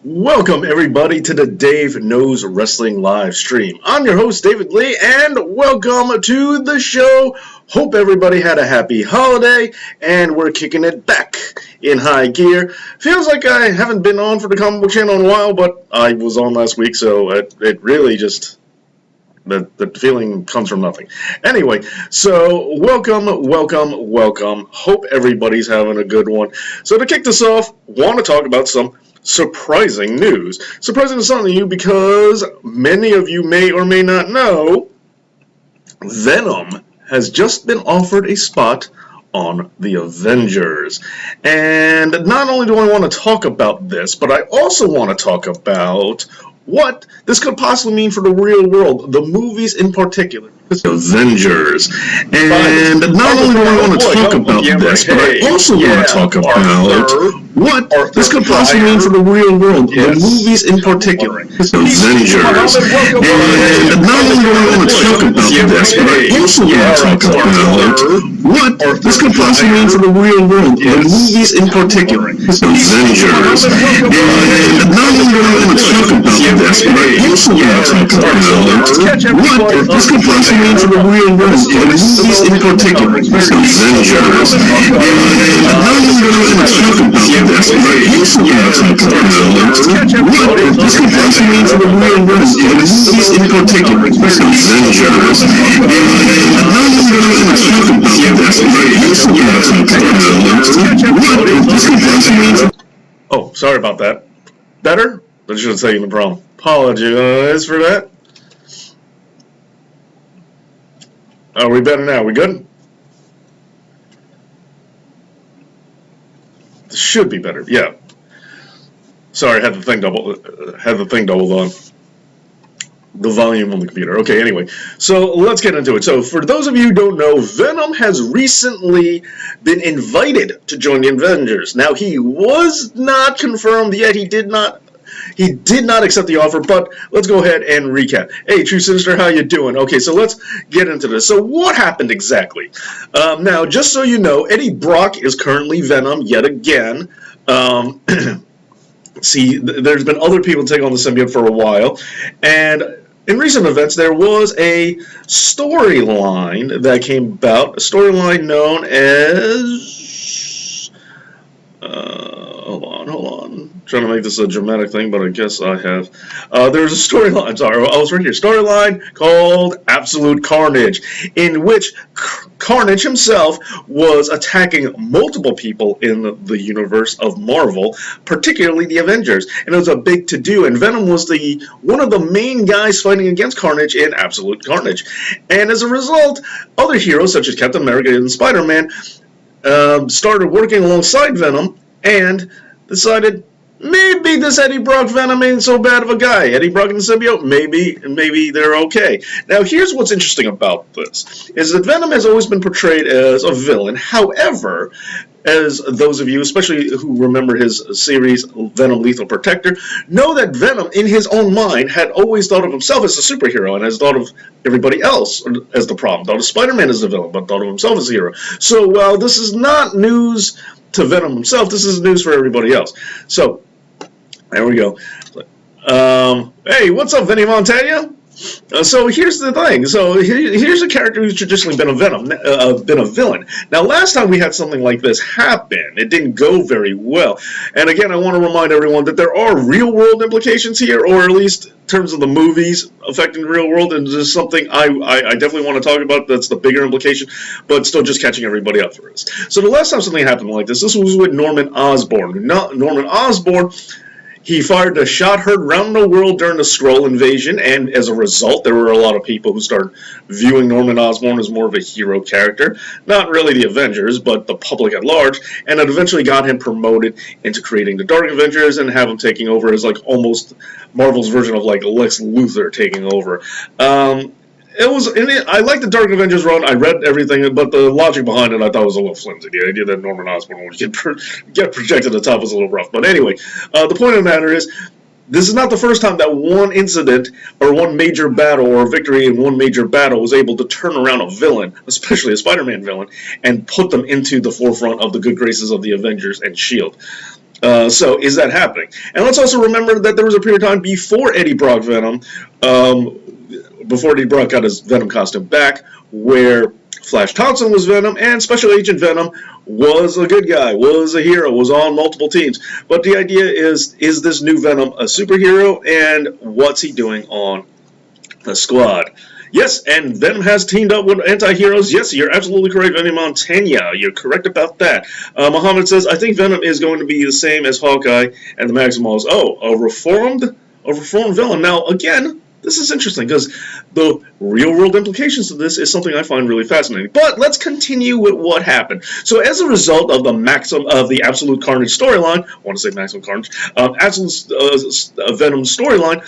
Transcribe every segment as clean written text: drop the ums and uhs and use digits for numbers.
Welcome everybody to the Dave Knows Wrestling live stream. I'm your host David Lee and welcome to the show. Hope everybody had a happy holiday and we're kicking it back in high gear. Feels like I haven't been on for the comic book channel in a while, but I was on last week, so it really just... The feeling comes from nothing. Anyway, so welcome. Hope everybody's having a good one. So to kick this off, want to talk about some surprising news. Surprising to some of you because many of you may or may not know, Venom has just been offered a spot on the Avengers. And not only do I want to talk about this, but I also want to talk about what this could possibly mean for the real world, the movies in particular. Avengers. And not only do I want to talk about this, but I also want to talk about what this could possibly mean for the real world, the movies in particular. Avengers. And not only do I want to talk about this, but I also want to talk about what this could possibly mean for the real world, the movies in particular. Avengers. And not only do I want to talk about this, but I also want to talk about what this could possibly mean for the real world, the movies in particular. Avengers. And not only do I want to talk about this, but I also want to talk about what this could possibly mean for the real world, the movies in particular. Avengers. And not only do I want to talk about this, but I also want to talk about what this could possibly mean for... Oh, sorry about that. Better? That should say the problem. Apologize for that. Are we better now? We good? Should be better. Yeah. Sorry, I had the thing doubled on. The volume on the computer. Okay, anyway. So let's get into it. So for those of you who don't know, Venom has recently been invited to join the Avengers. Now, he was not confirmed yet. He did not accept the offer, but let's go ahead and recap. Hey, True Sinister, how you doing? Okay, so let's get into this. So what happened exactly? Now, just so you know, Eddie Brock is currently Venom yet again. See, there's been other people taking on the symbiote for a while, and in recent events, there was a storyline that came about, a storyline known as... hold on. Trying to make this a dramatic thing, but I guess I have. There's a storyline, sorry, I was right here. Storyline called Absolute Carnage, in which Carnage himself was attacking multiple people in the universe of Marvel, particularly the Avengers. And it was a big to-do, and Venom was one of the main guys fighting against Carnage in Absolute Carnage. And as a result, other heroes, such as Captain America and Spider-Man, started working alongside Venom, and decided maybe this Eddie Brock Venom ain't so bad of a guy. Eddie Brock and the symbiote, maybe they're okay. Now, here's what's interesting about this, is that Venom has always been portrayed as a villain. However, as those of you, especially who remember his series, Venom Lethal Protector, know that Venom, in his own mind, had always thought of himself as a superhero and has thought of everybody else as the problem. Thought of Spider-Man as the villain, but thought of himself as a hero. So, while this is not news to Venom himself, this is news for everybody else. So, there we go. Hey, what's up, Vinny Montana? So here's the thing. So here's a character who's traditionally been a villain. Now, last time we had something like this happen, it didn't go very well. And again, I want to remind everyone that there are real-world implications here, or at least in terms of the movies affecting the real world, and there's something I definitely want to talk about that's the bigger implication, but still just catching everybody up for this. So the last time something happened like this was with Norman Osborn. Norman Osborn, he fired a shot heard around the world during the Skrull invasion, and as a result, there were a lot of people who started viewing Norman Osborn as more of a hero character. Not really the Avengers, but the public at large, and it eventually got him promoted into creating the Dark Avengers and have him taking over as like almost Marvel's version of like Lex Luthor taking over. I like the Dark Avengers run. I read everything, but the logic behind it I thought was a little flimsy. The idea that Norman Osborn would get projected to the top was a little rough. But anyway, the point of the matter is, this is not the first time that one incident or one major battle or victory in one major battle was able to turn around a villain, especially a Spider-Man villain, and put them into the forefront of the good graces of the Avengers and S.H.I.E.L.D. So is that happening? And let's also remember that there was a period of time before Eddie Brock Venom, um, before Eddie Brock got his Venom costume back, where Flash Thompson was Venom and Special Agent Venom was a good guy, was a hero, was on multiple teams. But the idea is this new Venom a superhero, and what's he doing on the squad? Yes, and Venom has teamed up with anti-heroes. Yes, you're absolutely correct, Venom Montana. You're correct about that. Muhammad says, I think Venom is going to be the same as Hawkeye and the Maximals. Oh, a reformed villain. Now, again, this is interesting because the real-world implications of this is something I find really fascinating. But let's continue with what happened. So, as a result of the Absolute Carnage storyline, I want to say Maximum Carnage, Absolute Venom storyline,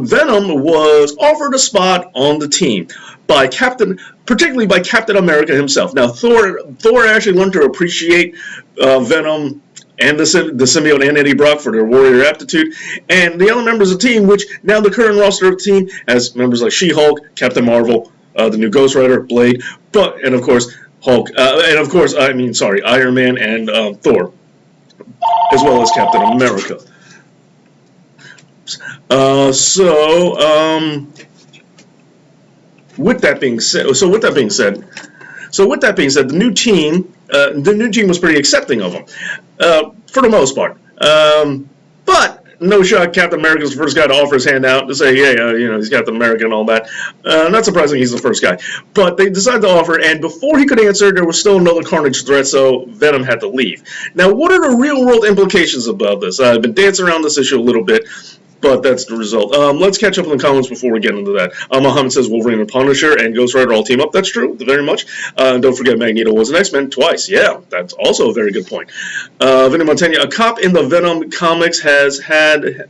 Venom was offered a spot on the team by particularly by Captain America himself. Now, Thor actually learned to appreciate Venom and the symbiote and Eddie Brock for their warrior aptitude, and the other members of the team, which now the current roster of the team has members like She-Hulk, Captain Marvel, the new Ghost Rider, Blade, and of course Hulk, and of course Iron Man and Thor, as well as Captain America. With that being said, the new team was pretty accepting of him, for the most part. But no shock, Captain America's the first guy to offer his hand out to say, yeah, he's Captain America and all that. Not surprising, he's the first guy. But they decided to offer, and before he could answer, there was still another Carnage threat, so Venom had to leave. Now, what are the real-world implications about this? I've been dancing around this issue a little bit, but that's the result. Let's catch up on the comments before we get into that. Muhammad says Wolverine and Punisher and Ghost Rider all team up. That's true, very much. Don't forget Magneto was an X-Men twice. Yeah, that's also a very good point. Venom Montana, a cop in the Venom comics has had a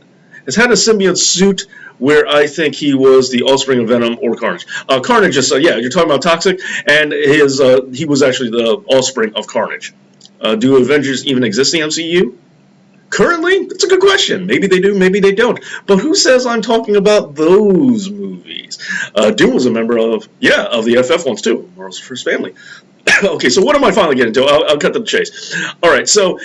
symbiote suit where I think he was the offspring of Venom or Carnage. Carnage is, you're talking about Toxic, and he was actually the offspring of Carnage. Do Avengers even exist in the MCU? Currently, that's a good question. Maybe they do, maybe they don't. But who says I'm talking about those movies? Doom was a member of the FF ones too, Marvel's First Family. Okay, so what am I finally getting to? I'll cut to the chase. All right, so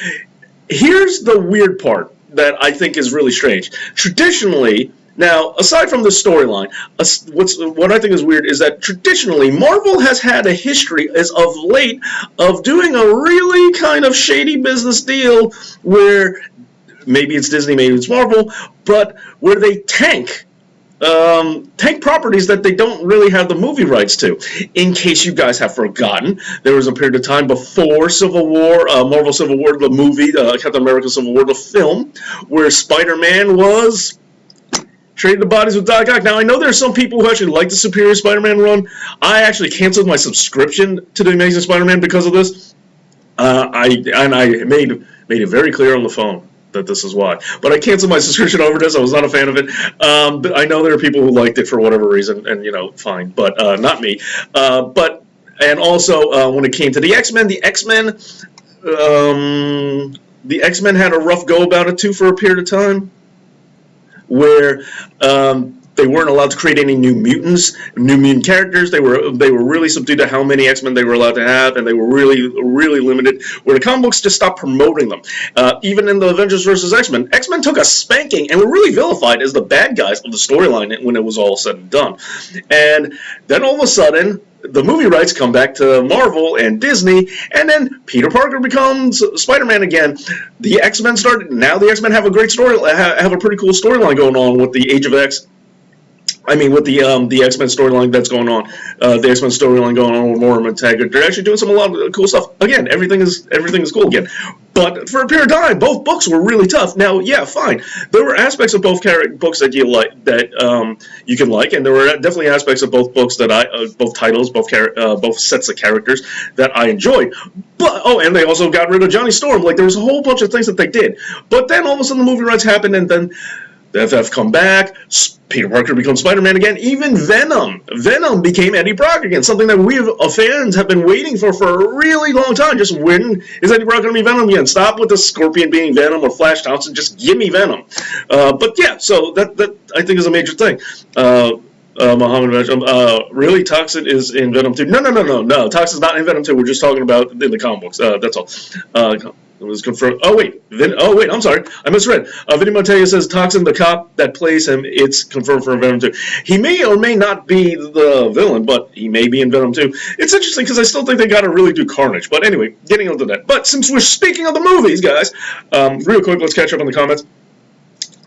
here's the weird part that I think is really strange. Traditionally, now, aside from the storyline, what I think is weird is that traditionally, Marvel has had a history, as of late, of doing a really kind of shady business deal where maybe it's Disney, maybe it's Marvel, but where they tank properties that they don't really have the movie rights to. In case you guys have forgotten, there was a period of time before Civil War, Marvel Civil War, the movie, Captain America Civil War, the film, where Spider-Man was traded the bodies with Doc Ock. Now, I know there are some people who actually like the Superior Spider-Man run. I actually canceled my subscription to the Amazing Spider-Man because of this. I made it very clear on the phone that this is why. But I canceled my subscription over this. I was not a fan of it. But I know there are people who liked it for whatever reason, and fine. But not me. And also when it came to the X-Men, the X-Men had a rough go about it too for a period of time, where they weren't allowed to create any new mutant characters. They were really subdued to how many X-Men they were allowed to have, and they were really, really limited, where the comic books just stopped promoting them. Even in the Avengers vs. X-Men took a spanking and were really vilified as the bad guys of the storyline when it was all said and done. And then all of a sudden, the movie rights come back to Marvel and Disney, and then Peter Parker becomes Spider-Man again. The X-Men started. Now the X-Men have a great story, have a pretty cool storyline going on with the Age of X. With the X-Men storyline that's going on, the X-Men storyline going on with Moira McTaggart, they're actually doing a lot of cool stuff. Again, everything is cool again. But for a period of time, both books were really tough. Now, yeah, fine. There were aspects of both books that you like, that you can like, and there were definitely aspects of both books that both titles, both sets of characters that I enjoyed. But and they also got rid of Johnny Storm. Like, there was a whole bunch of things that they did. But then all of a sudden the movie rights happened, and then the FF come back, Peter Parker becomes Spider-Man again, even Venom became Eddie Brock again, something that we fans have been waiting for a really long time. Just when is Eddie Brock going to be Venom again? Stop with the Scorpion being Venom or Flash Thompson, just give me Venom. But yeah, so that I think is a major thing. Muhammad, really? Toxin is in Venom 2? No. Toxin's not in Venom 2. We're just talking about in the comic books. That's all. It was confirmed. Oh wait, I'm sorry, I misread. Vinny Montella says Toxin, the cop that plays him, it's confirmed for Venom 2. He may or may not be the villain, but he may be in Venom 2. It's interesting because I still think they got to really do Carnage. But anyway, getting onto that. But since we're speaking of the movies, guys, real quick, let's catch up on the comments.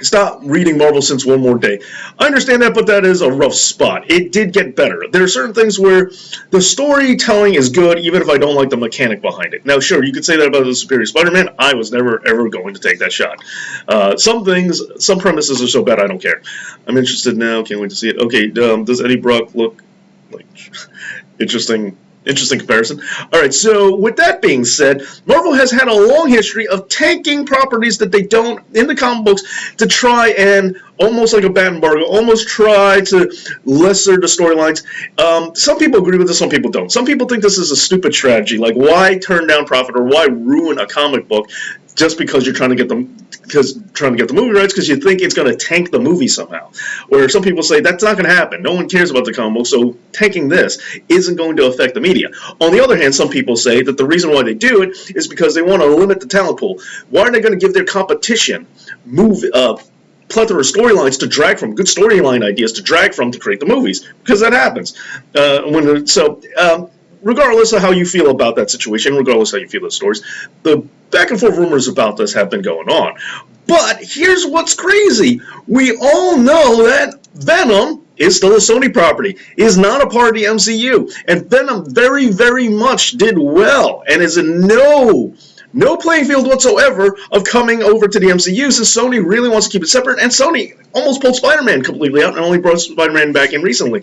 Stop reading Marvel since One More Day. I understand that, but that is a rough spot. It did get better. There are certain things where the storytelling is good, even if I don't like the mechanic behind it. Now, sure, you could say that about the Superior Spider-Man. I was never, ever going to take that shot. Some things, some premises are so bad, I don't care. I'm interested now. Can't wait to see it. Okay, does Eddie Brock look like... Interesting comparison. Alright, so with that being said, Marvel has had a long history of tanking properties that they don't, in the comic books, to try and, almost like a bad embargo, almost try to lesser the storylines. Some people agree with this, some people don't. Some people think this is a stupid strategy, like why turn down profit or why ruin a comic book just because you're trying to get the movie rights because you think it's going to tank the movie somehow. Where some people say that's not going to happen. No one cares about the comic book, so tanking this isn't going to affect the media. On the other hand, some people say that the reason why they do it is because they want to limit the talent pool. Why are they going to give their competition plethora of storylines to drag from, good storyline ideas to drag from to create the movies? Because that happens. Regardless of how you feel about that situation, regardless of how you feel the stories, the back and forth rumors about this have been going on. But here's what's crazy. We all know that Venom is still a Sony property, is not a part of the MCU. And Venom very, very much did well and is in no playing field whatsoever of coming over to the MCU since Sony really wants to keep it separate, and Sony almost pulled Spider-Man completely out and only brought Spider-Man back in recently.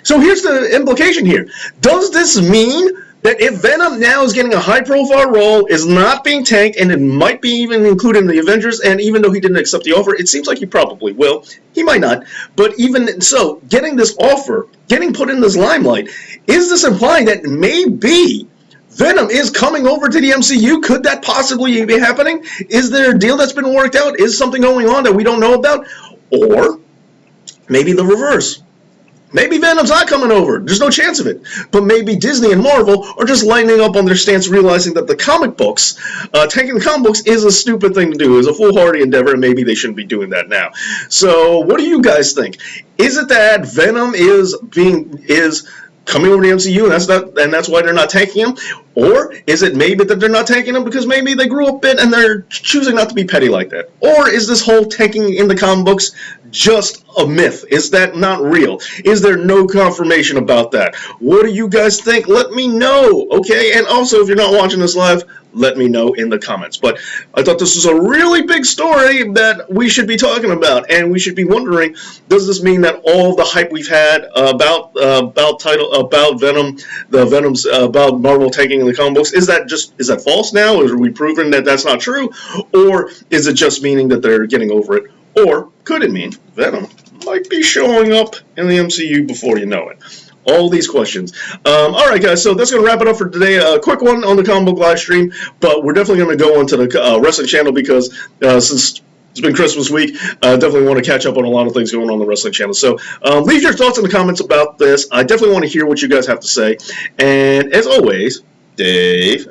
So here's the implication here. Does this mean that if Venom now is getting a high-profile role, is not being tanked, and it might be even included in the Avengers, and even though he didn't accept the offer, it seems like he probably will. He might not. But even so, getting this offer, getting put in this limelight, is this implying that maybe Venom is coming over to the MCU? Could that possibly be happening? Is there a deal that's been worked out? Is something going on that we don't know about? Or maybe the reverse. Maybe Venom's not coming over. There's no chance of it. But maybe Disney and Marvel are just lining up on their stance, realizing that the comic books, tanking the comic books is a stupid thing to do, is a foolhardy endeavor, and maybe they shouldn't be doing that now. So what do you guys think? Is it that Venom is coming over to the MCU, and that's why they're not tanking him? Or is it maybe that they're not tanking him because maybe they grew up and they're choosing not to be petty like that? Or is this whole tanking in the comic books just a myth? Is that not real? Is there no confirmation about that? What do you guys think? Let me know, okay? And also, if you're not watching this live, let me know in the comments. But I thought this was a really big story that we should be talking about, and we should be wondering, does this mean that all the hype we've had about Venom, about Marvel taking the comic books, is that false now? Or are we proving that that's not true? Or is it just meaning that they're getting over it? Or could it mean Venom might be showing up in the MCU before you know it? All these questions. Alright guys, so that's going to wrap it up for today. A quick one on the comic book live stream, but we're definitely going to go onto the wrestling channel because since it's been Christmas week, definitely want to catch up on a lot of things going on the wrestling channel. So leave your thoughts in the comments about this. I definitely want to hear what you guys have to say. And as always, Dave